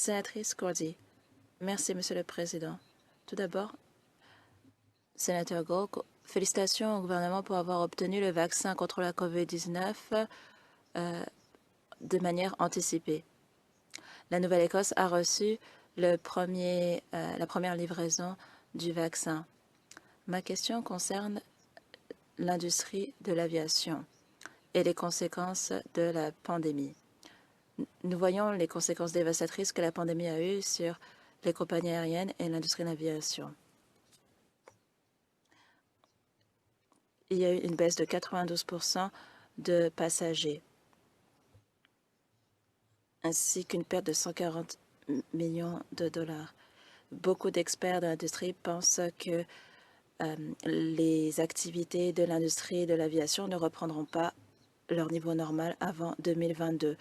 Sénatrice Cordy. Merci, Monsieur le Président. Tout d'abord, Sénateur Gold, félicitations au gouvernement pour avoir obtenu le vaccin contre la COVID-19 de manière anticipée. La Nouvelle-Écosse a reçu la première livraison du vaccin. Ma question concerne l'industrie de l'aviation et les conséquences de la pandémie. Nous voyons les conséquences dévastatrices que la pandémie a eues sur les compagnies aériennes et l'industrie de l'aviation. Il y a eu une baisse de 92% de passagers, ainsi qu'une perte de 140 millions de dollars. Beaucoup d'experts de l'industrie pensent que les activités de l'industrie de l'aviation ne reprendront pas leur niveau normal avant 2022.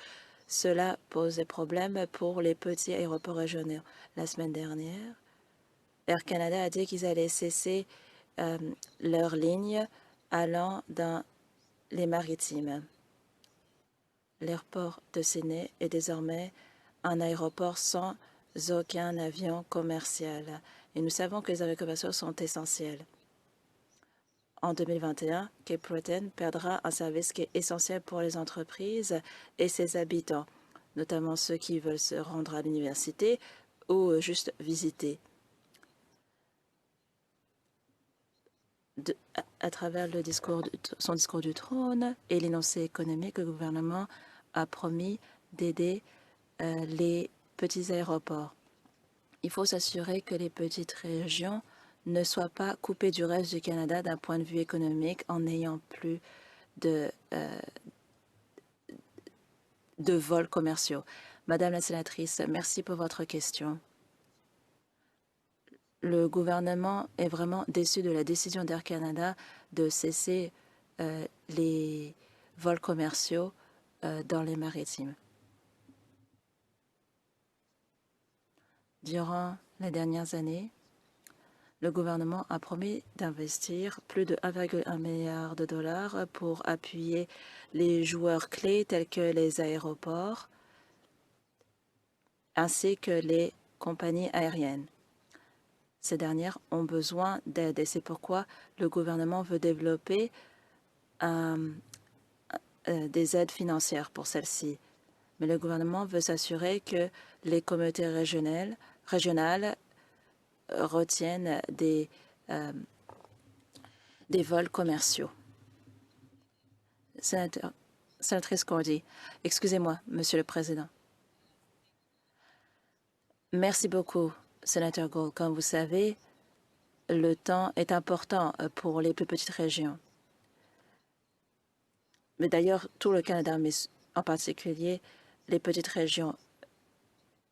Cela pose des problèmes pour les petits aéroports régionaux. La semaine dernière, Air Canada a dit qu'ils allaient cesser leurs lignes allant dans les maritimes. L'aéroport de Sydney est désormais un aéroport sans aucun avion commercial. Et nous savons que les avions commerciaux sont essentiels. En 2021, Cape Breton perdra un service qui est essentiel pour les entreprises et ses habitants, notamment ceux qui veulent se rendre à l'université ou juste visiter. À travers son discours du trône et l'énoncé économique, le gouvernement a promis d'aider les petits aéroports. Il faut s'assurer que les petites régions ne soient pas coupées du reste du Canada d'un point de vue économique en n'ayant plus de vols commerciaux. Madame la sénatrice, merci pour votre question. Le gouvernement est vraiment déçu de la décision d'Air Canada de cesser les vols commerciaux dans les maritimes. Durant les dernières années, le gouvernement a promis d'investir plus de 1,1 milliard de dollars pour appuyer les joueurs clés tels que les aéroports ainsi que les compagnies aériennes. Ces dernières ont besoin d'aide et c'est pourquoi le gouvernement veut développer des aides financières pour celles-ci. Mais le gouvernement veut s'assurer que les communautés régionales retiennent des vols commerciaux. Sénatrice Cordy, excusez-moi, Monsieur le Président. Merci beaucoup, Sénateur Gold. Comme vous savez, le temps est important pour les plus petites régions. Mais d'ailleurs, tout le Canada, mais en particulier les petites régions.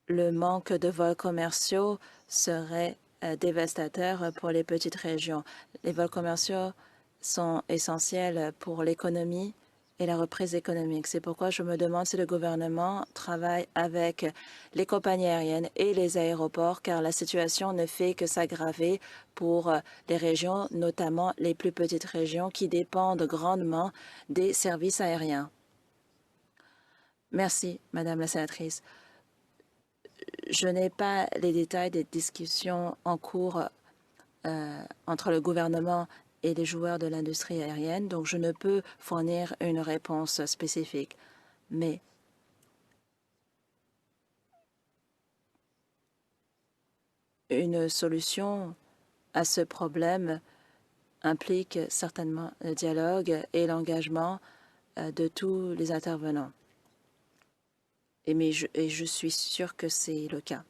Le manque de vols commerciaux serait dévastateur pour les petites régions. Les vols commerciaux sont essentiels pour l'économie et la reprise économique. C'est pourquoi je me demande si le gouvernement travaille avec les compagnies aériennes et les aéroports, car la situation ne fait que s'aggraver pour les régions, notamment les plus petites régions qui dépendent grandement des services aériens. Merci, Madame la sénatrice. Je n'ai pas les détails des discussions en cours entre le gouvernement et les joueurs de l'industrie aérienne, donc je ne peux fournir une réponse spécifique. Mais une solution à ce problème implique certainement le dialogue et l'engagement de tous les intervenants. Et je suis sûre que c'est le cas.